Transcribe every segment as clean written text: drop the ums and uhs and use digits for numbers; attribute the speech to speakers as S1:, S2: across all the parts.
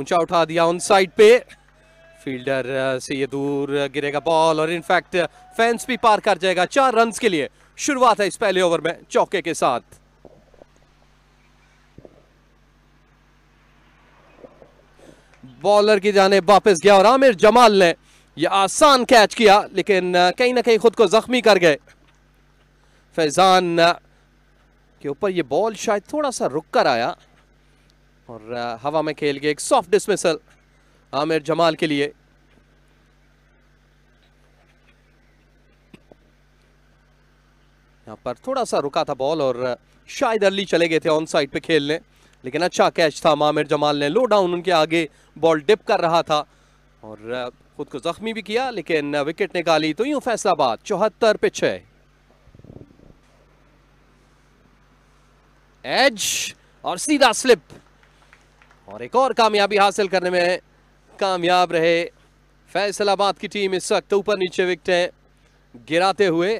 S1: ऊंचा उठा दिया ऑन साइड पे, फील्डर से ये दूर गिरेगा बॉल और इनफैक्ट फेंस भी पार कर जाएगा। 4 रन के लिए शुरुआत है इस पहले ओवर में चौके के साथ। बॉलर की जाने वापस गया और आमिर जमाल ने यह आसान कैच किया, लेकिन कहीं ना कहीं खुद को जख्मी कर गए। फैजान के ऊपर ये बॉल शायद थोड़ा सा रुक कर आया और हवा में खेल के एक सॉफ्ट डिसमिसल आमिर जमाल के लिए। यहां पर थोड़ा सा रुका था बॉल और शायद अर्ली चले गए थे ऑन साइड पे खेलने, लेकिन अच्छा कैच था। आमिर जमाल ने लो डाउन उनके आगे बॉल डिप कर रहा था और खुद को जख्मी भी किया, लेकिन विकेट निकाली। तो यूं फैसलाबाद 74 पे 6। एज और सीधा स्लिप और एक और कामयाबी हासिल करने में कामयाब रहे फैसलाबाद की टीम। इस वक्त ऊपर नीचे विकेटें गिराते हुए।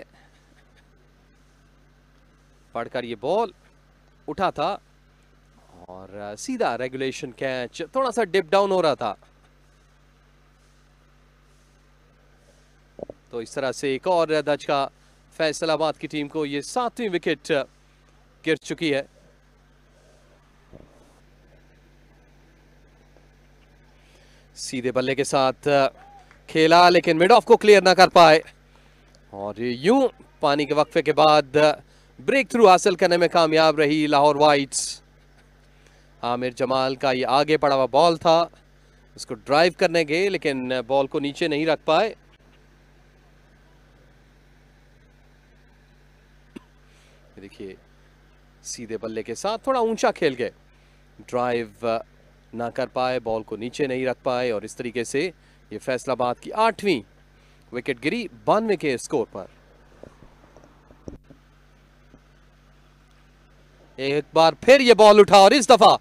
S1: पढ़कर ये बॉल उठा था और सीधा रेगुलेशन कैच, थोड़ा सा डिप डाउन हो रहा था। तो इस तरह से एक और धचका फैसलाबाद की टीम को, ये 7वीं विकेट गिर चुकी है। सीधे बल्ले के साथ खेला, लेकिन मिड ऑफ को क्लियर ना कर पाए और यूं पानी के वक्फे के बाद ब्रेक थ्रू हासिल करने में कामयाब रही लाहौर वाइट्स। आमिर जमाल का ये आगे पड़ा हुआ बॉल था, उसको ड्राइव करने गए लेकिन बॉल को नीचे नहीं रख पाए। देखिए सीधे बल्ले के साथ थोड़ा ऊंचा खेल गए, ड्राइव ना कर पाए, बॉल को नीचे नहीं रख पाए और इस तरीके से ये फैसलाबाद की 8वीं विकेट गिरी 92 के स्कोर पर। एक बार फिर ये बॉल उठा और इस दफा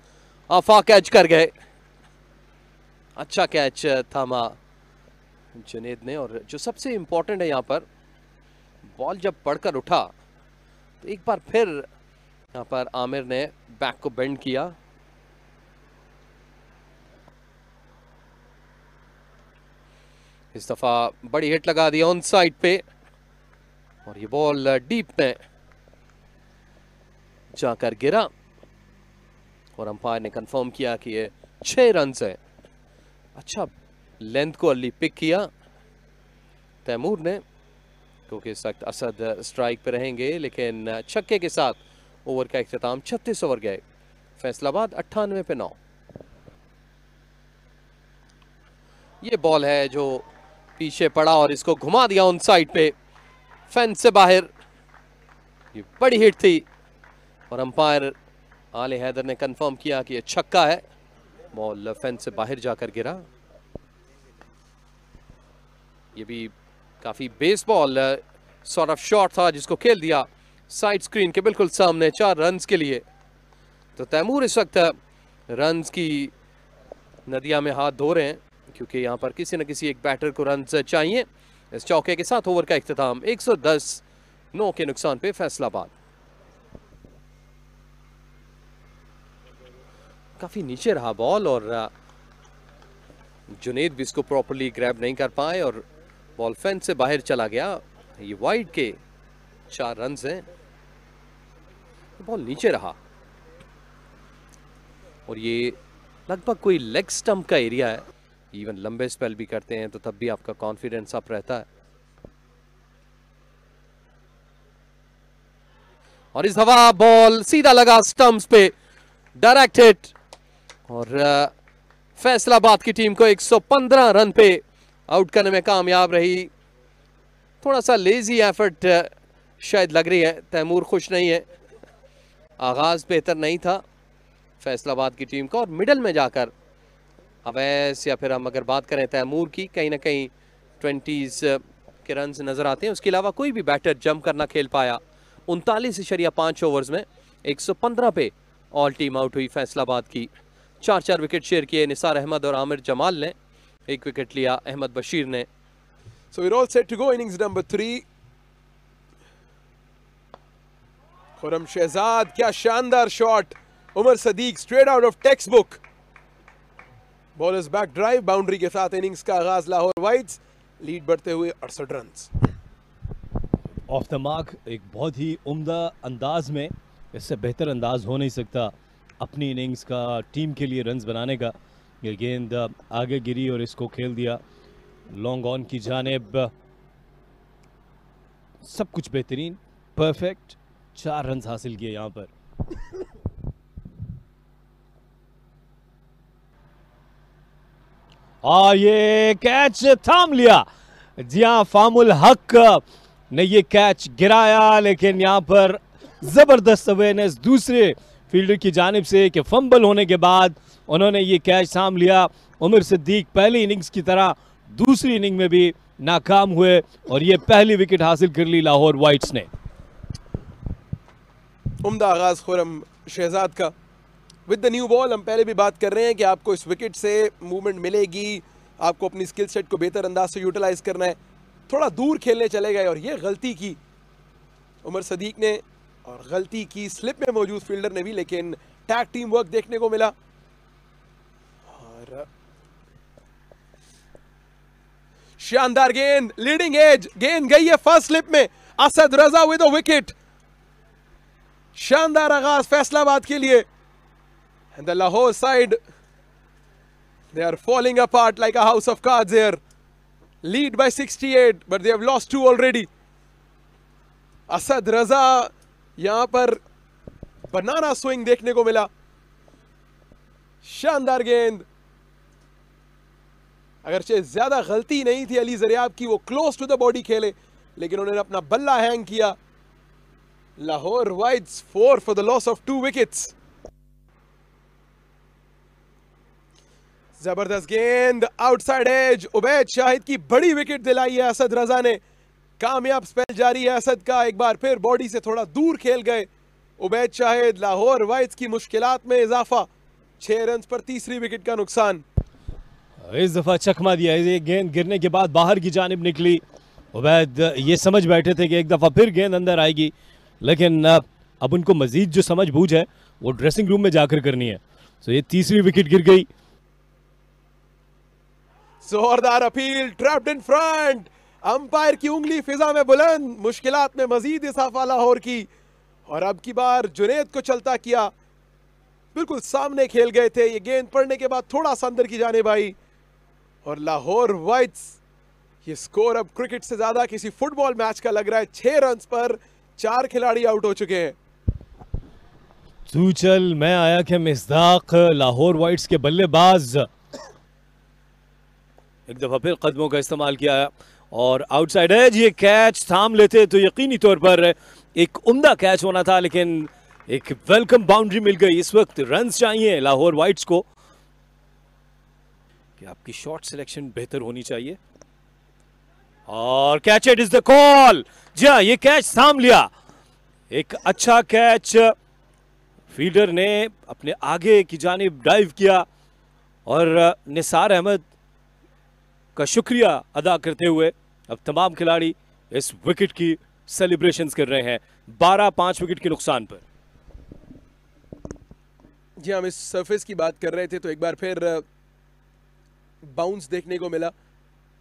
S1: आफा कैच कर गए। अच्छा कैच थामा जुनेद ने। और जो सबसे इंपॉर्टेंट है यहां पर, बॉल जब पड़कर उठा तो एक बार फिर यहां पर आमिर ने बैक को बेंड किया। इस दफा बड़ी हिट लगा दी ऑन साइड पे और ये बॉल डीप में जाकर गिरा और अंपायर ने कंफर्म किया कि ये 6 रन है। अच्छा लेंथ को अर्ली पिक किया तैमूर ने, क्योंकि इस वक्त असद स्ट्राइक पे रहेंगे, लेकिन छक्के के साथ ओवर का इख्तिताम। 36 ओवर गए, फैसलाबाद 98 पे 9। ये बॉल है जो पीछे पड़ा और इसको घुमा दिया ऑन साइड पे, फेंस से बाहर। ये बड़ी हिट थी और अंपायर आले हैदर ने कंफर्म किया कि ये छक्का है। बॉल फेंस से बाहर जाकर गिरा। ये भी काफी बेसबॉल सॉर्ट ऑफ शॉट था जिसको खेल दिया साइड स्क्रीन के बिल्कुल सामने 4 रन के लिए। तो तैमूर इस वक्त रन की नदिया में हाथ धो रहे हैं, क्योंकि यहां पर किसी न किसी एक बैटर को रन चाहिए। इस चौके के साथ ओवर का इख्तिताम 110 9 के नुकसान पे फैसलाबाद। काफी नीचे रहा बॉल और जुनेद भी इसको प्रॉपर्ली ग्रैब नहीं कर पाए और बॉल फेंस से बाहर चला गया। ये वाइड के 4 रन हैं। बॉल नीचे रहा और ये लगभग कोई लेग स्टंप का एरिया है। इवन लंबे स्पेल भी करते हैं तो तब भी आपका कॉन्फिडेंस अप रहता है। और इस दफा बॉल सीधा लगा स्टंप्स पे, डायरेक्ट हिट और फैसलाबाद की टीम को 115 रन पे आउट करने में कामयाब रही। थोड़ा सा लेजी एफर्ट शायद लग रही है, तैमूर खुश नहीं है। आगाज बेहतर नहीं था फैसलाबाद की टीम का और मिडल में जाकर अवैस या फिर हम अगर बात करें तैमूर की, कहीं ना कहीं 20s के रन नजर आते हैं। उसके अलावा कोई भी बैटर जंप करना खेल पाया। 39.5 ओवर्स में 115 पे ऑल टीम आउट हुई फैसलाबाद की। 4 विकेट शेयर किए निसार अहमद और आमिर जमाल ने, 1 विकेट लिया अहमद बशीर ने।
S2: So we're all set to go. Innings number 3. Khurram Shahzad, क्या शानदार shot. Umar Sadiq straight out of textbook. Bowlers back drive, boundary के साथ इनिंग्स का आगाज लाहौर वाइट्स, लीड बढ़ते हुए 68 रन्स।
S3: ऑफ द मार्क, एक बहुत ही उम्दा अंदाज में, इससे बेहतर अंदाज हो नहीं सकता अपनी इनिंग्स का, टीम के लिए रन्स बनाने का। ये गेंद आगे गिरी और इसको खेल दिया लॉन्ग ऑन की जानिब। सब कुछ बेहतरीन, परफेक्ट, 4 रन्स हासिल किए यहां पर। और ये कैच थाम लिया। जी हाँ, फामुल हक ने ये कैच गिराया, लेकिन यहां पर जबरदस्त अवेयरनेस दूसरे फील्डर की जानिब से कि फंबल होने के बाद उन्होंने ये कैच थाम लिया। उमर सिद्दीक पहली इनिंग्स की तरह दूसरी इनिंग में भी नाकाम हुए और ये पहली विकेट हासिल कर ली लाहौर वाइट्स ने।
S2: उम्दा आगाज खुरम शहजाद का विद द न्यू बॉल। हम पहले भी बात कर रहे हैं कि आपको इस विकेट से मूवमेंट मिलेगी, आपको अपनी स्किल सेट को बेहतर अंदाज से यूटिलाइज करना है, थोड़ा दूर खेलने चले गए और ये गलती की उमर सदीक ने, और गलती की स्लिप में मौजूद फील्डर ने भी, लेकिन टैग टीम वर्क देखने को मिला। और शानदार गेंद, लीडिंग एज, गेंद गई है फर्स्ट स्लिप में, Asad Raza with a wicket. शानदार आगाज फैसलाबाद के लिए। And the Lahore side, they are falling apart like a house of cards here. Lead by 68, but they have lost 2 already. Asad रजा यहां पर बनाना स्विंग देखने को मिला। शानदार गेंद, अगरचे ज्यादा गलती नहीं थी अली जरियाब की, वो क्लोज टू द बॉडी खेले, लेकिन उन्होंने अपना बल्ला हैंग किया। Lahore whites 4 for the loss of 2 wickets. जबरदस्त गेंद, आउटसाइड एज, उबैद शाहिद की बड़ी विकेट दिलाई है असद रजा ने। कामयाब स्पेल जारी है असद का, एक बार फिर बॉडी से थोड़ा दूर खेल गए उबैद शाहिद। लाहौर वाइट्स की मुश्किलात में इजाफा, 6 रन्स पर तीसरी विकेट का नुकसान।
S3: इस दफा चकमा दिया, ये गेंद गिरने के बाद बाहर की जानिब निकली। उबैद ये समझ बैठे थे कि एक दफा फिर गेंद अंदर आएगी, लेकिन अब उनको मजीद जो समझ बूझ है वो ड्रेसिंग रूम में जाकर करनी है। तो ये तीसरी विकेट गिर गई।
S2: जोरदार appeal, trapped in front, umpire की उंगली फिजा में बुलंद, मुश्किलात में मजीद इजाफा लाहौर की। और अब की बार जुनैद को चलता किया, बिल्कुल सामने खेल गए थे, ये गेंद पड़ने के बाद थोड़ा सा अंदर की जानिब आई। और लाहौर वाइट्स, ये स्कोर अब क्रिकेट से ज्यादा किसी फुटबॉल मैच का लग रहा है। 6 रन्स पर 4 खिलाड़ी आउट हो चुके हैं।
S3: तू चल मैं आया कि मिस्दाक लाहौर वाइट्स के बल्लेबाज एक दफा फिर कदमों का इस्तेमाल किया और आउटसाइड एज ये कैच थाम लेते तो यकीनी तौर पर एक उम्दा कैच होना था, लेकिन एक वेलकम बाउंड्री मिल गई। इस वक्त रन्स चाहिए लाहौर वाइट्स को कि आपकी शॉट सिलेक्शन बेहतर होनी चाहिए। और catch it is the call. जी हाँ, ये कैच थाम लिया, एक अच्छा कैच। फील्डर ने अपने आगे की जानिब डाइव किया और निसार अहमद का शुक्रिया अदा करते हुए अब तमाम खिलाड़ी इस विकेट की सेलिब्रेशंस कर रहे हैं 12-5 विकेट के नुकसान पर।
S2: जी हम इस सरफेस की बात कर रहे थे तो एक बार फिर बाउंस देखने को मिला,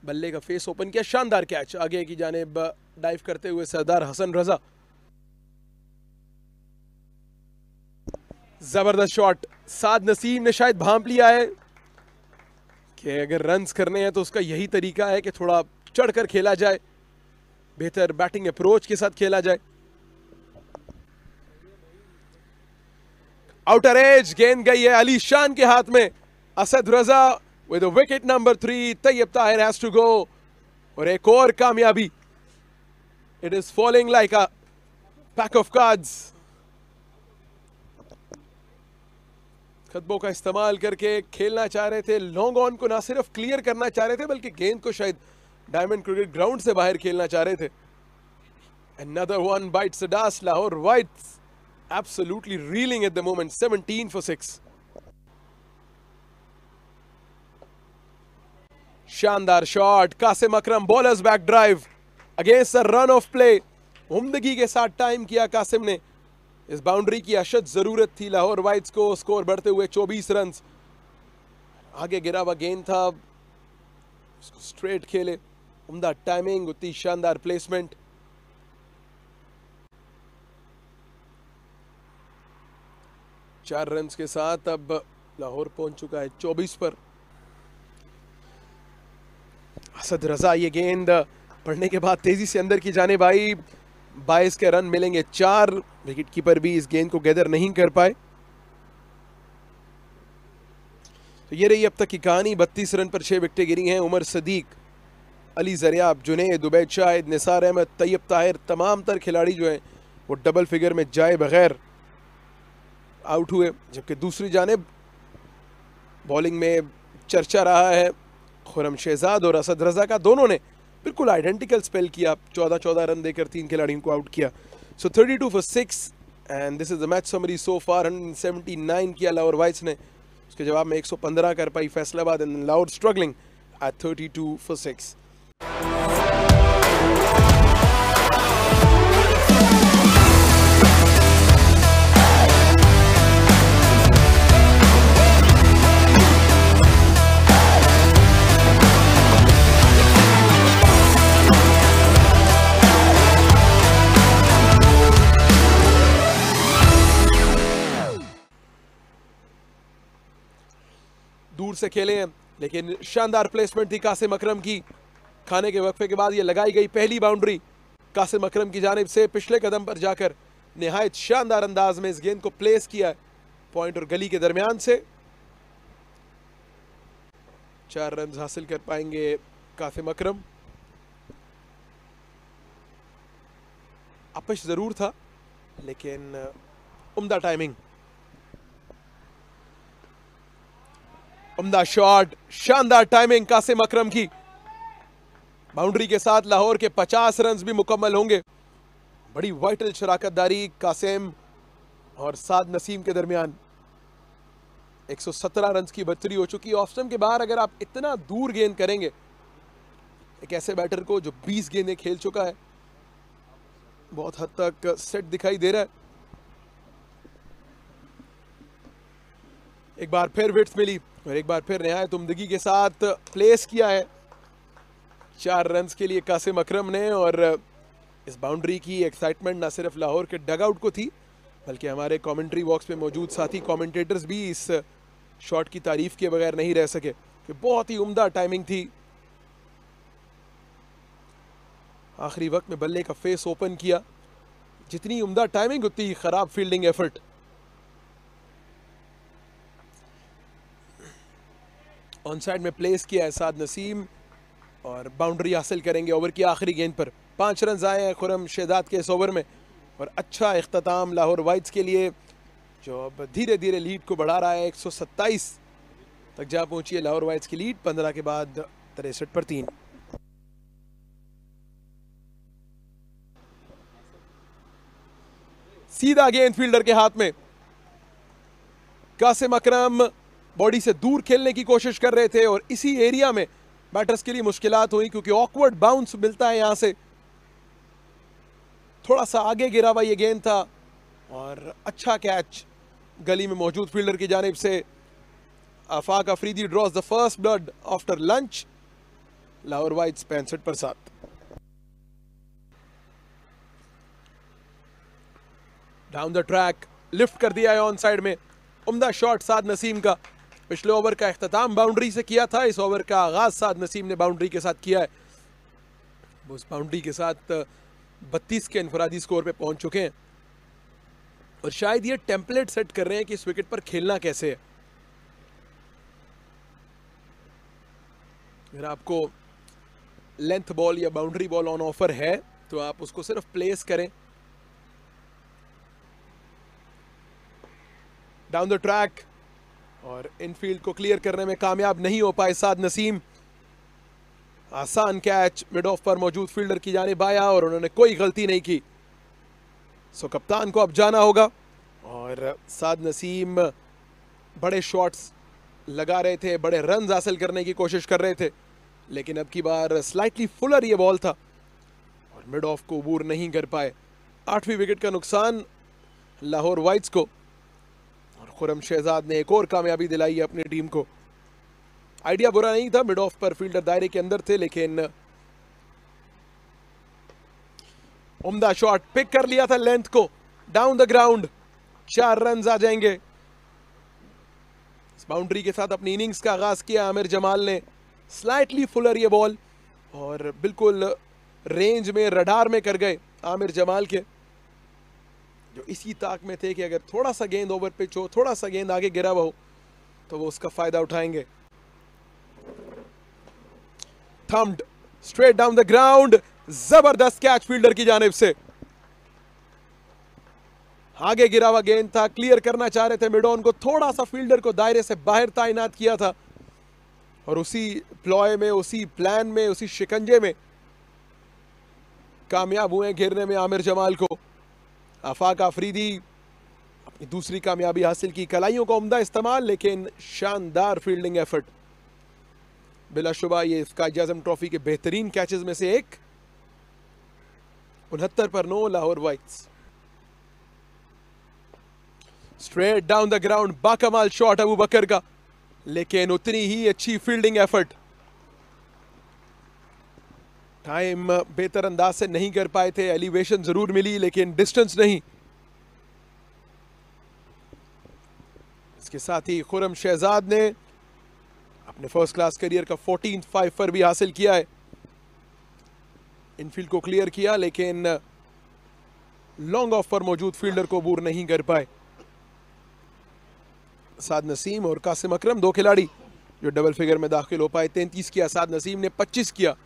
S2: बल्ले का फेस ओपन किया, शानदार कैच आगे की जानिब डाइव करते हुए सरदार हसन रजा। जबरदस्त शॉट, साद नसीम ने शायद भांप लिया है कि अगर रन्स करने हैं तो उसका यही तरीका है कि थोड़ा चढ़कर खेला जाए, बेहतर बैटिंग अप्रोच के साथ खेला जाए। आउटर एज, गेंद गई है अली शान के हाथ में। Asad Raza with wicket number 3, Tayyab Tahir has to go. और एक और कामयाबी, it is falling like a pack of cards. कदमों का इस्तेमाल करके खेलना चाह रहे थे, लॉन्ग ऑन को ना सिर्फ क्लियर करना चाह रहे थे बल्कि गेंद को शायद डायमंड क्रिकेट ग्राउंड से बाहर खेलना चाह रहे थे। Another one bites the dust. Lahore Whites absolutely reeling at the moment. 17 for 6. शानदार shot, Qasim Akram bowlers back drive against the run of play. उम्दगी के साथ टाइम किया कासिम ने। इस बाउंड्री की अशद जरूरत थी लाहौर वाइट्स को। स्कोर बढ़ते हुए 24 रन। आगे गिरा हुआ गेंद था, उसको स्ट्रेट खेले, उम्दा टाइमिंग, उतनी शानदार प्लेसमेंट। चार रन्स के साथ अब लाहौर पहुंच चुका है 24 पर। असद रजा ये गेंद पढ़ने के बाद तेजी से अंदर की जाने भाई, 22 के रन मिलेंगे 4। विकेट कीपर भी इस गेंद को गैदर नहीं कर पाए। तो ये रही अब तक की कहानी। 32 रन पर 6 विकेटें गिरी हैं। उमर सदीक, अली जरियाब, जुनैद, उबैद शाहिद, निसार अहमद, तैयब ताहिर, तमाम तर खिलाड़ी जो हैं वो डबल फिगर में जाए बगैर आउट हुए। जबकि दूसरी जानिब बॉलिंग में चर्चा रहा है खुरम शहजाद और असद रजा का, दोनों ने बिल्कुल आइडेंटिकल स्पेल किया, 14 रन देकर 3 खिलाड़ियों को आउट किया। So 32 for 6 and this is the match summary so far. 179 किया लाहौर वाइट्स ने, उसके जवाब में 115 कर पाई Faisalabad and Lahore struggling at 32 for 6। दूर से खेले हैं लेकिन शानदार प्लेसमेंट थी कासिम अकरम की। खाने के वक्फे के बाद ये लगाई गई पहली बाउंड्री कासिम अकरम की जानिब से, पिछले कदम पर जाकर निहायत शानदार अंदाज में इस गेंद को प्लेस किया है पॉइंट और गली के दरमियान से। 4 रन हासिल कर पाएंगे कासिम अकरम। अपश जरूर था लेकिन उम्दा टाइमिंग, उम्दा शॉट, शानदार टाइमिंग कासिम अकरम की। बाउंड्री के साथ लाहौर के 50 रन भी मुकम्मल होंगे। बड़ी वाइटल शराकतदारी कासिम और साद नसीम के दरमियान। 117 रन की बचतरी हो चुकी है। ऑफ स्टंप के बाहर अगर आप इतना दूर गेंद करेंगे एक ऐसे बैटर को जो 20 गेंदें खेल चुका है, बहुत हद तक सेट दिखाई दे रहा है। एक बार फिर विड्थ मिली और एक बार फिर निहायत उम्दगी के साथ प्लेस किया है 4 रन के लिए कासिम अकरम ने। और इस बाउंड्री की एक्साइटमेंट ना सिर्फ लाहौर के डगआउट को थी बल्कि हमारे कमेंट्री बॉक्स में मौजूद साथी कमेंटेटर्स भी इस शॉट की तारीफ के बगैर नहीं रह सके कि बहुत ही उम्दा टाइमिंग थी। आखिरी वक्त में बल्ले का फेस ओपन किया, जितनी उम्दा टाइमिंग उतनी खराब फील्डिंग एफर्ट। ऑन साइड में प्लेस किया है साद नसीम और बाउंड्री हासिल करेंगे ओवर की आखिरी गेंद पर। 5 रन आए हैं खुरम शहजाद के इस ओवर में और अच्छा इख्तिताम लाहौर वाइट्स के लिए जो अब धीरे धीरे लीड को बढ़ा रहा है। 127 तक जा पहुंची है लाहौर वाइट्स की लीड 15 के बाद 63 पर 3। सीधा गेंद फील्डर के हाथ में। कासिम अकरम बॉडी से दूर खेलने की कोशिश कर रहे थे और इसी एरिया में बैटर्स के लिए मुश्किलात हुई क्योंकि ऑकवर्ड बाउंस मिलता है यहां से। थोड़ा सा आगे गिरा हुआ ये गेंद था और अच्छा कैच गली में मौजूद फील्डर की जानिब से। Afaq Afridi draws the first blood after lunch. Lahore whites 65 पर 7। डाउन द ट्रैक लिफ्ट कर दिया है ऑन साइड में। उम्दा शॉट साद नसीम का। पिछले ओवर का इख्तिताम बाउंड्री से किया था, इस ओवर का आगाज साद नसीम ने बाउंड्री के साथ किया है। उस बाउंड्री के साथ 32 के इनफरादी स्कोर पे पहुंच चुके हैं और शायद ये टेम्पलेट सेट कर रहे हैं कि इस विकेट पर खेलना कैसे है। अगर आपको लेंथ बॉल या बाउंड्री बॉल ऑन ऑफर है तो आप उसको सिर्फ प्लेस करें। डाउन द ट्रैक और इनफील्ड को क्लियर करने में कामयाब नहीं हो पाए साद नसीम। आसान कैच मिड ऑफ पर मौजूद फील्डर की जानिब आया और उन्होंने कोई गलती नहीं की। सो कप्तान को अब जाना होगा और साद नसीम बड़े शॉट्स लगा रहे थे, बड़े रन हासिल करने की कोशिश कर रहे थे, लेकिन अब की बार स्लाइटली फुलर ये बॉल था और मिड ऑफ को अबूर नहीं कर पाए। 8वीं विकेट का नुकसान लाहौर वाइट्स को और खुरम शहजाद ने एक और कामयाबी दिलाई है अपनी टीम को। आइडिया बुरा नहीं था, मिड ऑफ पर फील्डर दायरे के अंदर थे, लेकिन उम्दा शॉट पिक कर लिया था लेंथ को डाउन द ग्राउंड। 4 रन आ जाएंगे। इस बाउंड्री के साथ अपनी इनिंग्स का आगाज किया आमिर जमाल ने। स्लाइटली फुलर ये बॉल और बिल्कुल रेंज में, रडार में कर गए आमिर जमाल के, जो इसी ताक में थे कि अगर थोड़ा सा गेंद ओवर पिच हो, थोड़ा सा गेंद आगे गिरा हुआ हो तो वो उसका फायदा उठाएंगे। Thumbed straight down the ground, जबरदस्त कैच फील्डर की जानिब से। आगे गिरा हुआ गेंद था, क्लियर करना चाह रहे थे मिड ऑन को, थोड़ा सा फील्डर को दायरे से बाहर तैनात किया था और उसी प्लॉय में, उसी प्लान में, उसी शिकंजे में कामयाब हुए घेरने में आमिर जमाल को। आफाक आफरीदी अपनी दूसरी कामयाबी हासिल की। कलाइयों का उम्दा इस्तेमाल, लेकिन शानदार फील्डिंग एफर्ट। बिलाशुबा ये कायद आज़म ट्रॉफी के बेहतरीन कैचेस में से एक। 69 पर 9 Lahore whites. Straight down the ground, बाकमाल शॉट अबू बकर का, लेकिन उतनी ही अच्छी फील्डिंग एफर्ट। टाइम बेहतर अंदाज से नहीं कर पाए थे, एलिवेशन जरूर मिली लेकिन डिस्टेंस नहीं। इसके साथ ही खुरम शहजाद ने अपने फर्स्ट क्लास करियर का 14th 5 पर भी हासिल किया है। इनफील्ड को क्लियर किया लेकिन लॉन्ग ऑफ पर मौजूद फील्डर को अबूर नहीं कर पाए। साद नसीम और कासिम अकरम, 2 खिलाड़ी जो डबल फिगर में दाखिल हो पाए। 33 किया साद नसीम ने, 25 किया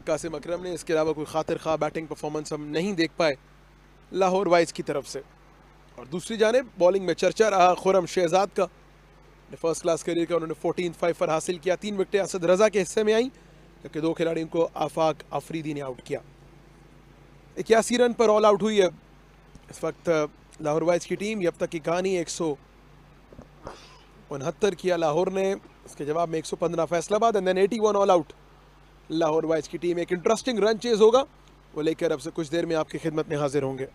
S2: कासिम अकरम ने। इसके अलावा कोई खातिर खा बैटिंग परफॉर्मेंस हम नहीं देख पाए लाहौर वाइट्स की तरफ से। और दूसरी जानिब बॉलिंग में चर्चा रहा खुरम शहजाद का। फर्स्ट क्लास करियर का उन्होंने 14th 5 पर हासिल किया। 3 विकेटें असद रजा के हिस्से में आई, जबकि 2 खिलाड़ियों को आफाक आफरीदी ने आउट किया। 81 रन पर ऑल आउट हुई है इस वक्त लाहौर वाइट्स की टीम। अब तक की कहानी 169 किया लाहौर ने, उसके जवाब में 115 Faisalabad and then 81 all out Lahore whites की टीम। एक इंटरेस्टिंग रन चेज होगा, वो लेकर अब से कुछ देर में आपकी खिदमत में हाजिर होंगे।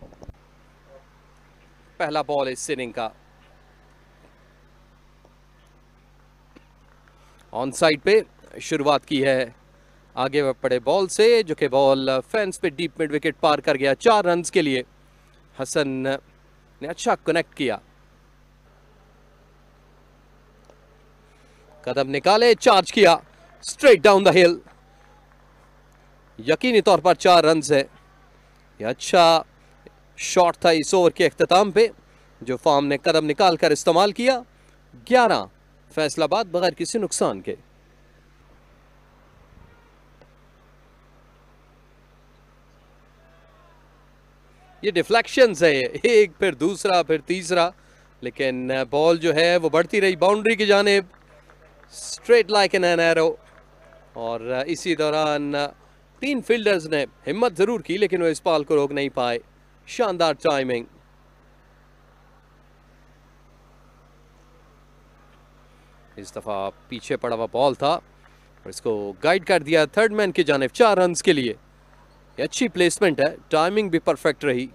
S1: पहला बॉल इस इनिंग का ऑन साइड पे शुरुआत की है आगे पड़े बॉल से, जो कि बॉल फेंस पे डीप मिड विकेट पार कर गया। 4 रन के लिए हसन ने अच्छा कनेक्ट किया, कदम निकाले, चार्ज किया स्ट्रेट डाउन द हिल। यकीनी तौर पर 4 रन है। यह अच्छा शॉट था इस ओवर के अख्ताम पे, जो फार्म ने कदम निकाल कर इस्तेमाल किया। 11 फैसलाबाद बगैर किसी नुकसान के। ये डिफ्लेक्शंस है, एक फिर दूसरा फिर तीसरा, लेकिन बॉल जो है वो बढ़ती रही बाउंड्री की जानिब, स्ट्रेट लाइक एन एरो। और इसी दौरान 3 फील्डर्स ने हिम्मत जरूर की, लेकिन वो इस बॉल को रोक नहीं पाए। शानदार टाइमिंग। इस दफा पीछे पड़ा हुआ बॉल था और इसको गाइड कर दिया थर्ड मैन की जानिब 4 रन के लिए। अच्छी प्लेसमेंट है, टाइमिंग भी परफेक्ट रही।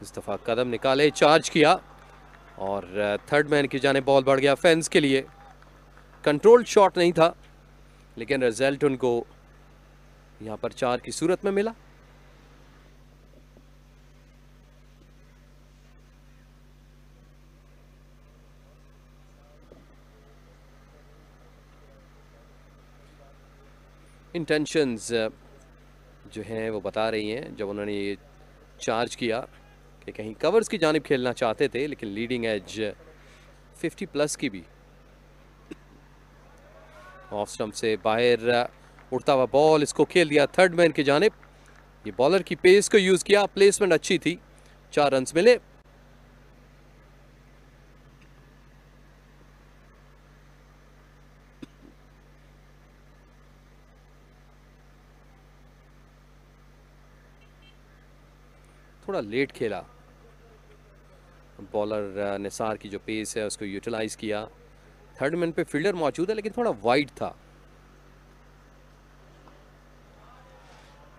S1: इस दफा कदम निकाले, चार्ज किया और थर्ड मैन की जानिब बॉल बढ़ गया फेंस के लिए। कंट्रोल्ड शॉट नहीं था, लेकिन रिजल्ट उनको यहां पर 4 की सूरत में मिला। इंटेंशंस जो हैं वो बता रही हैं, जब उन्होंने ये चार्ज किया कि कहीं कवर्स की जानिब खेलना चाहते थे, लेकिन लीडिंग एज 50+ की भी। ऑफ स्टंप से बाहर उड़ता हुआ बॉल, इसको खेल दिया थर्ड मैन की जानिब। ये बॉलर की पेस को यूज किया, प्लेसमेंट अच्छी थी, 4 रन मिले। थोड़ा लेट खेला बॉलर निसार की जो पेस है उसको यूटिलाइज किया। थर्ड मैन पे फील्डर मौजूद है, लेकिन थोड़ा वाइड था।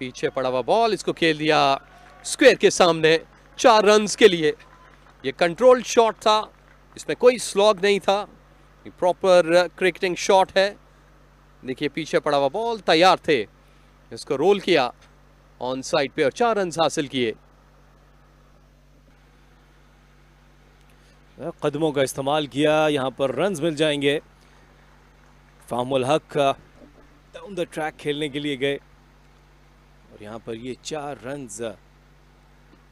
S1: पीछे पड़ा हुआ बॉल, इसको खेल दिया स्क्वायर के सामने, 4 रन के लिए। ये कंट्रोल्ड शॉट था, इसमें कोई स्लॉग नहीं था, प्रॉपर क्रिकेटिंग शॉट है। देखिए पीछे पड़ा हुआ बॉल, तैयार थे, इसको रोल किया ऑन साइड पे और 4 रन हासिल किए।
S3: कदमों का इस्तेमाल किया, यहां पर रन्स मिल जाएंगे। फाहमुल हक डाउन द ट्रैक खेलने के लिए गए और यहां पर ये 4 रन्स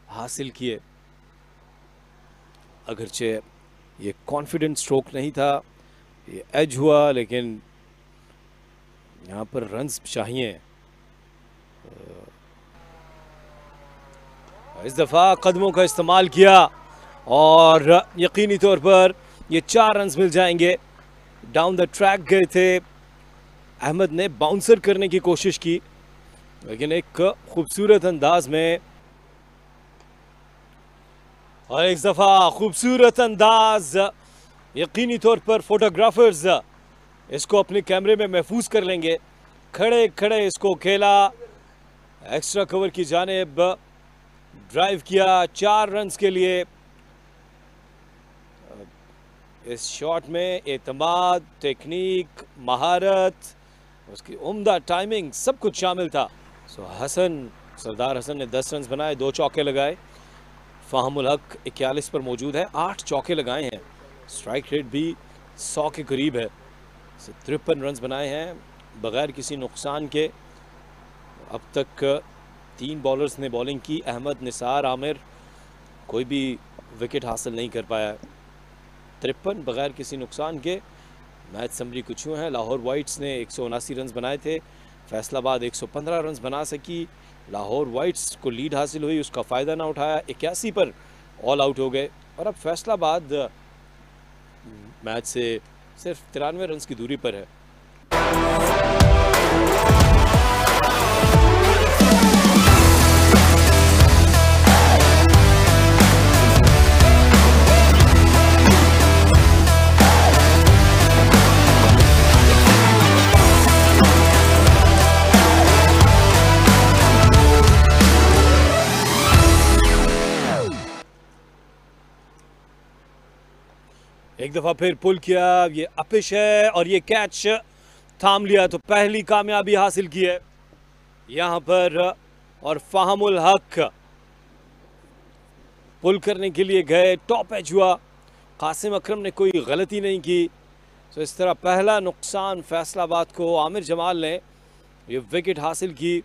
S3: हासिल किए। अगरचे ये कॉन्फिडेंट स्ट्रोक नहीं था, ये एज हुआ, लेकिन यहां पर रन्स चाहिए। इस दफा कदमों का इस्तेमाल किया और यकीनी तौर पर ये 4 रन्स मिल जाएंगे। डाउन द ट्रैक गए थे, अहमद ने बाउंसर करने की कोशिश की, लेकिन एक खूबसूरत अंदाज में, और एक दफा खूबसूरत अंदाज, यकीनी तौर पर फोटोग्राफर्स इसको अपने कैमरे में महफूज कर लेंगे। खड़े खड़े इसको खेला, एक्स्ट्रा कवर की जानिब ड्राइव किया 4 रन्स के लिए। इस शॉट में एतमाद, टेक्निक, महारत, उसकी उम्दा टाइमिंग, सब कुछ शामिल था। सरदार हसन ने 10 रन्स बनाए, 2 चौके लगाए। फाहमुल हक 41 पर मौजूद है, 8 चौके लगाए हैं। स्ट्राइक रेट भी 100 के करीब है। 53 रन्स बनाए हैं बगैर किसी नुकसान के। अब तक 3 बॉलर्स ने बॉलिंग की, अहमद, निसार, आमिर, कोई भी विकेट हासिल नहीं कर पाया। 53 बगैर किसी नुकसान के। मैच समरी कुछ यूँ है, लाहौर वाइट्स ने 179 रन्स बनाए थे, फैसलाबाद 115 रन्स बना सकी। लाहौर वाइट्स को लीड हासिल हुई, उसका फ़ायदा ना उठाया, 81 पर ऑल आउट हो गए और अब फैसलाबाद मैच से सिर्फ 93 रन्स की दूरी पर है। एक दफा फिर पुल किया, ये अपिश है और ये कैच थाम लिया, तो पहली कामयाबी हासिल की है यहां पर। और फाहमुल हक पुल करने के लिए गए, टॉप एज हुआ, कासिम अकरम ने कोई गलती नहीं की। तो इस तरह पहला नुकसान फैसलाबाद को, आमिर जमाल ने ये विकेट हासिल की।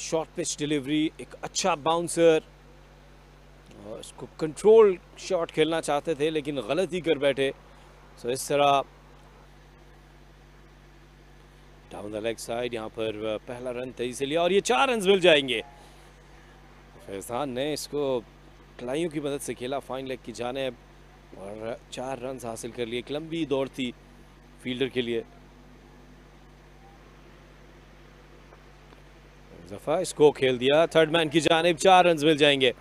S3: शॉर्ट पिच डिलीवरी, एक अच्छा बाउंसर, इसको कंट्रोल शॉट खेलना चाहते थे लेकिन गलती कर बैठे। सो इस तरह डाउन द लेग साइड, यहाँ पर पहला रन तेजी से लिया और ये 4 रन मिल जाएंगे। फैजान ने इसको कलाइयों की मदद से खेला फाइन लेग की जानिब और 4 रन हासिल कर लिए। एक लंबी दौड़ थी फील्डर के लिए। दफा इसको खेल दिया थर्ड मैन की जानिब, 4 रन मिल जाएंगे।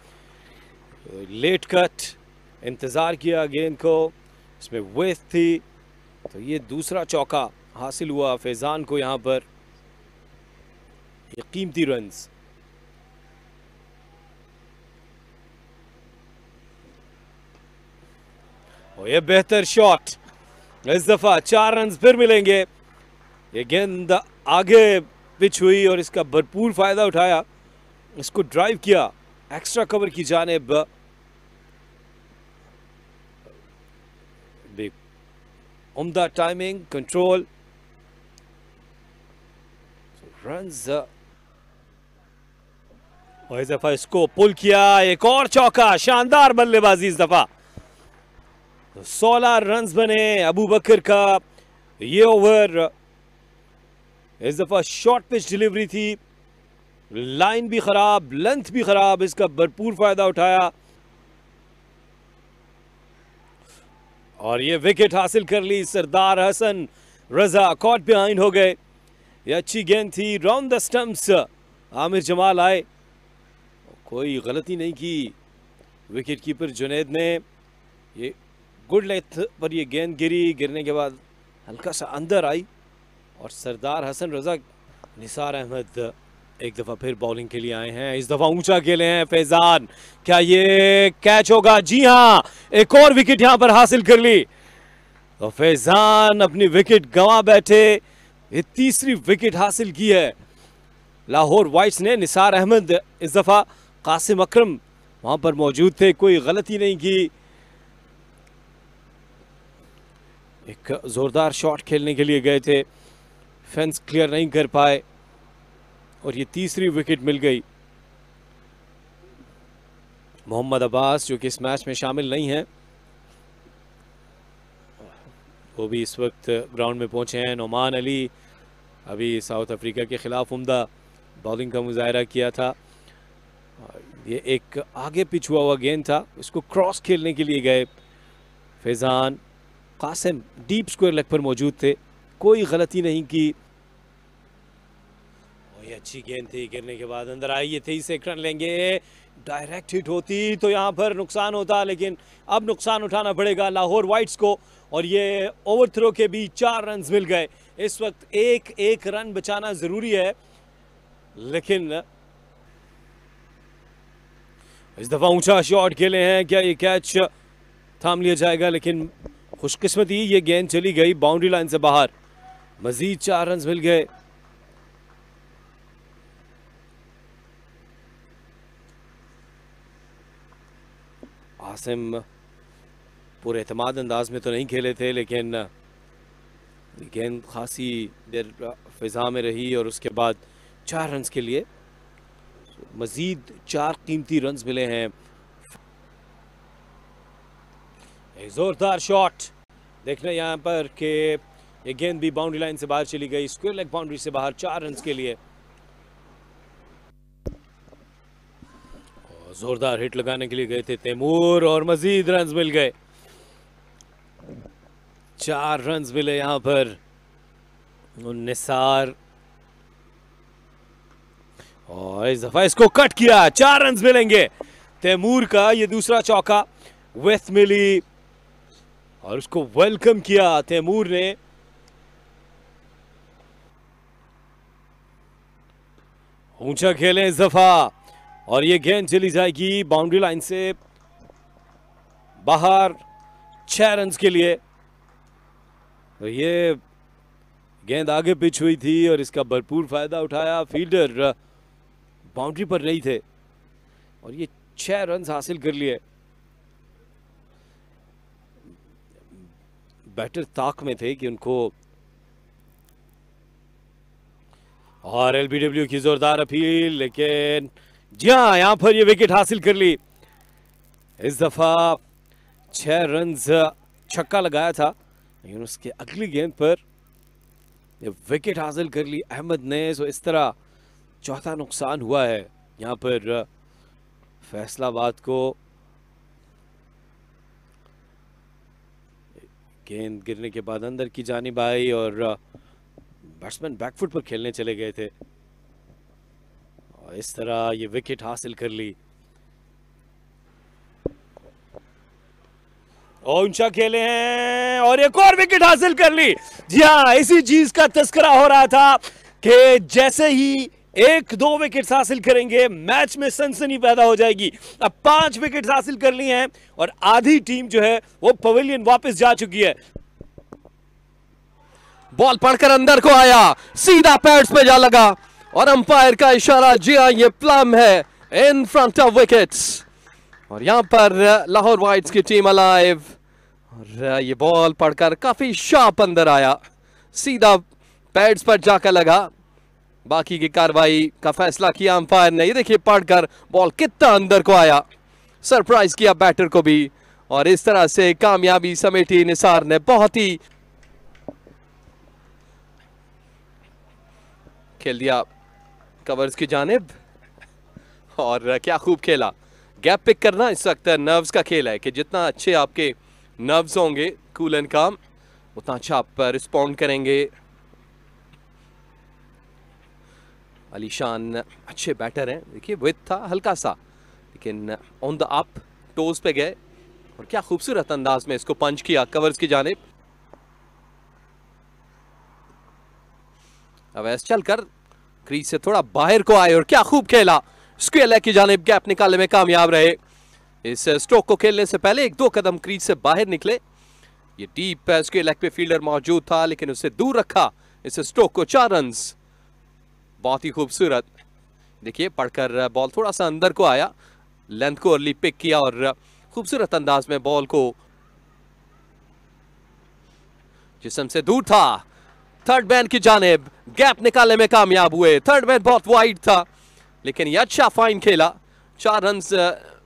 S3: लेट कट, इंतज़ार किया गेंद को, इसमें वेस्ट थी, तो ये दूसरा चौका हासिल हुआ फैजान को यहाँ पर, ये कीमती रन्स। और ये बेहतर शॉट, इस दफा 4 रन फिर मिलेंगे। ये गेंद आगे पिच हुई और इसका भरपूर फायदा उठाया, इसको ड्राइव किया एक्स्ट्रा कवर की जानिब। उम्दा टाइमिंग, कंट्रोल, रन्स। और इस दफा इसको पुल किया, एक और चौका, शानदार बल्लेबाजी इस दफा। 16 रन्स बने अबू बकर का ये ओवर। इस दफा शॉर्ट पिच डिलीवरी थी, लाइन भी खराब, लेंथ भी खराब, इसका भरपूर फायदा उठाया और ये विकेट हासिल कर ली। सरदार हसन रजा कॉट बिहाइंड हो गए। ये अच्छी गेंद थी, round the stumps Aamir Jamal आए, कोई गलती नहीं की विकेट कीपर जुनैद ने। ये गुड लेंथ पर ये गेंद गिरी, गिरने के बाद हल्का सा अंदर आई और सरदार हसन रजा, निसार अहमद एक दफा फिर बॉलिंग के लिए आए हैं, इस दफा ऊंचा खेले हैं फैजान। क्या ये कैच होगा? जी हां, एक और विकेट यहां पर हासिल कर ली। तो फैजान अपनी विकेट गंवा बैठे, ये तीसरी विकेट हासिल की है लाहौर वाइट्स ने। निसार अहमद इस दफा, कासिम अकरम वहां पर मौजूद थे, कोई गलती नहीं की। एक जोरदार शॉट खेलने के लिए गए थे, फेंस क्लियर नहीं कर पाए और ये तीसरी विकेट मिल गई। मोहम्मद अब्बास जो कि इस मैच में शामिल नहीं है, वो भी इस वक्त ग्राउंड में पहुंचे हैं। नोमान अली अभी साउथ अफ्रीका के खिलाफ उम्दा बॉलिंग का मुजाहरा किया था। ये एक आगे पिच हुआ गेंद था, इसको क्रॉस खेलने के लिए गए Faizan. Qasim deep square leg पर मौजूद थे, कोई गलती नहीं की। ये अच्छी गेंद थी, गिरने के बाद अंदर आई। ये 23 एक रन लेंगे, डायरेक्ट हिट होती तो यहाँ पर नुकसान होता, लेकिन अब नुकसान उठाना पड़ेगा लाहौर वाइट्स को। और ये ओवर थ्रो के भी 4 रन मिल गए। इस वक्त एक रन बचाना जरूरी है, लेकिन इस दफा ऊंचा शॉट खेले हैं। क्या ये कैच थाम लिया जाएगा? लेकिन खुशकिस्मती ये गेंद चली गई बाउंड्री लाइन से बाहर। मजीद 4 रन मिल गए। आसिम पूरे एतमाद अंदाज में तो नहीं खेले थे, लेकिन गेंद खासी देर फिजा में रही और उसके बाद 4 रन के लिए मजीद 4 कीमती रन मिले हैं। एक जोरदार शॉट देखना यहाँ पर कि ये गेंद भी बाउंड्री लाइन से बाहर चली गई, स्क्वायर लेग बाउंड्री से बाहर 4 रन के लिए। जोरदार हिट लगाने के लिए गए थे तैमूर और मजीद रन मिल गए। 4 रन मिले यहां पर निसार, और इस दफा इसको कट किया। 4 रन मिलेंगे तैमूर का, ये दूसरा चौका वेस्ट मिली और उसको वेलकम किया तैमूर ने। ऊंचा खेले इस दफा और ये गेंद चली जाएगी बाउंड्री लाइन से बाहर 6 रन के लिए। तो ये गेंद आगे पिच हुई थी और इसका भरपूर फायदा उठाया, फील्डर बाउंड्री पर नहीं थे और ये 6 रन हासिल कर लिए। बैटर ताक में थे कि उनको, और एलबीडब्ल्यू की जोरदार अपील, लेकिन जी हाँ यहां पर ये विकेट हासिल कर ली। इस दफा 6 रन छक्का लगाया था, लेकिन उसके अगली गेंद पर ये विकेट हासिल कर ली अहमद ने। सो इस तरह चौथा नुकसान हुआ है यहां पर फैसलाबाद को। गेंद गिरने के बाद अंदर की जानिब आई और बैट्समैन बैकफुट पर खेलने चले गए थे और इस तरह ये विकेट हासिल कर ली। और ऊंचा खेले हैं और एक और विकेट हासिल कर ली। जी हाँ, इसी चीज का तस्करा हो रहा था कि जैसे ही 1-2 विकेट हासिल करेंगे मैच में सनसनी पैदा हो जाएगी। अब 5 विकेट हासिल कर ली हैं और आधी टीम जो है वो पवेलियन वापस जा चुकी है।
S1: बॉल पड़कर अंदर को आया, सीधा पैड्स पे जा लगा और अंपायर का इशारा, जी हाँ ये प्लम है इन फ्रंट ऑफ विकेट्स। और यहां पर लाहौर वाइट्स की टीम अलाइव और ये बॉल पड़कर काफी शार्प अंदर आया, सीधा पैड्स पर जाकर लगा। बाकी की कार्रवाई का फैसला किया अंपायर ने। ये देखिए पड़कर बॉल कितना अंदर को आया, सरप्राइज किया बैटर को भी और इस तरह से कामयाबी समेटी निसार ने। बहुत ही खेल दिया कवर्स की जानिब और क्या खूब खेला। गैप पिक करना इस वक्त नर्व्स का खेल है कि जितना अच्छे आपके नर्व्स होंगे कूल एंड काम, उतना अच्छा आप रिस्पॉन्ड करेंगे। अलीशान अच्छे बैटर हैं, देखिए विथ था हल्का सा, लेकिन ऑन द अप टोज पे गए और क्या खूबसूरत अंदाज में इसको पंच किया कवर्स की जानिब। अवैस चलकर क्रीज से थोड़ा बाहर को आए और क्या खूब खेला, स्क्वायर लेग की जानिब गैप निकालने में कामयाब रहे। इस स्ट्रोक को खेलने से पहले 1-2 कदम क्रीज से बाहर निकले। ये डीप स्क्वायर लेग पे फील्डर मौजूद था लेकिन उसे दूर रखा इस स्ट्रोक को। 4 रन्स, बहुत ही खूबसूरत। देखिए पढ़कर बॉल थोड़ा सा अंदर को आया, लेंथ को अर्ली पिक किया और खूबसूरत अंदाज में बॉल को जिस्म से दूर था। थर्ड मैन की जानिब गैप निकालने में कामयाब हुए। थर्ड मैन बहुत वाइड था लेकिन ये अच्छा फाइन खेला। 4 रन्स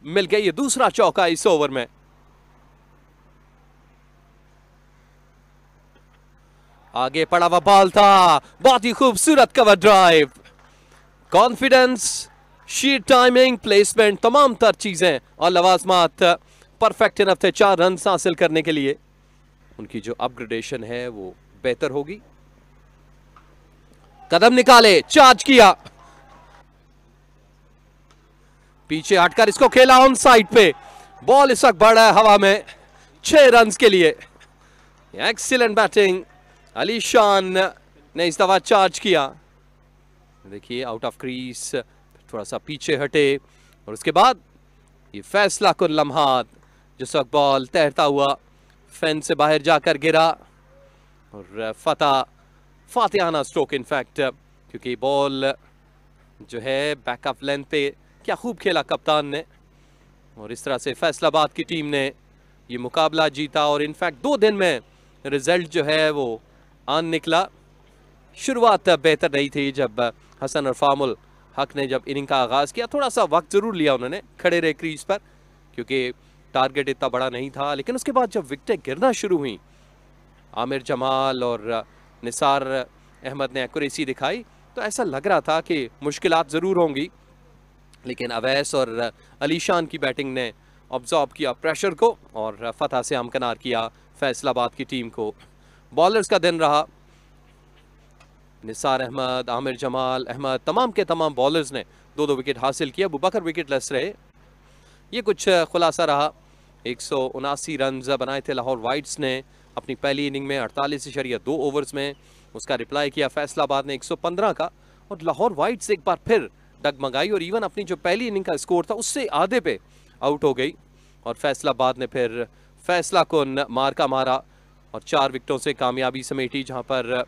S1: मिल गए। ये दूसरा चौका इस ओवर में। आगे पड़ा हुआ बॉल था, बहुत ही खूबसूरत कवर ड्राइव। कॉन्फिडेंस, शीर टाइमिंग, प्लेसमेंट, तमाम तर चीजें और लवाजमात परफेक्ट इनफ थे 4 रन हासिल करने के लिए। उनकी जो अपग्रेडेशन है वो बेहतर होगी। कदम निकाले, चार्ज किया, पीछे हटकर इसको खेला ऑन साइड पे। बॉल इस वक्त बढ़ा है हवा में 6 रन के लिए। एक्सीलेंट बैटिंग, अलीशान ने इस दफा चार्ज किया। देखिए आउट ऑफ क्रीज, थोड़ा सा पीछे हटे और उसके बाद ये फैसला कुन लम्हात जिस वक्त बॉल तैरता हुआ फैन से बाहर जाकर गिरा और फातिहाना स्ट्रोक इनफैक्ट, क्योंकि बॉल जो है बैकअप लेंथ पे क्या खूब खेला कप्तान ने और इस तरह से फैसलाबाद की टीम ने ये मुकाबला जीता। और इनफैक्ट 2 दिन में रिजल्ट जो है वो आन निकला। शुरुआत बेहतर नहीं थी जब हसन और फामुल हक ने जब इनिंग का आगाज किया, थोड़ा सा वक्त जरूर लिया उन्होंने, खड़े रहे क्रीज पर क्योंकि टारगेट इतना बड़ा नहीं था। लेकिन उसके बाद जब विकेटें गिरना शुरू हुई, आमिर जमाल और निसार अहमद ने एक्यूरेसी दिखाई तो ऐसा लग रहा था कि मुश्किलात ज़रूर होंगी। लेकिन अवैस और अलीशान की बैटिंग ने ऑब्जॉर्व किया प्रेशर को और फतह से हमकनार किया फैसलाबाद की टीम को। बॉलर्स का दिन रहा। निसार अहमद, आमिर जमाल अहमद, तमाम के तमाम बॉलर्स ने 2-2 विकेट हासिल किया। अबू बकर विकेट लेस रहे। ये कुछ खुलासा रहा। 179 रन बनाए थे लाहौर वाइट्स ने अपनी पहली इनिंग में 48.2 ओवर्स में। उसका रिप्लाई किया फैसलाबाद ने 115 का और लाहौर वाइट्स एक बार फिर डगमगाई और इवन अपनी जो पहली इनिंग का स्कोर था उससे आधे पे आउट हो गई और फैसलाबाद ने फिर फैसला को मार का मारा और 4 विकेटों से कामयाबी समेटी, जहां पर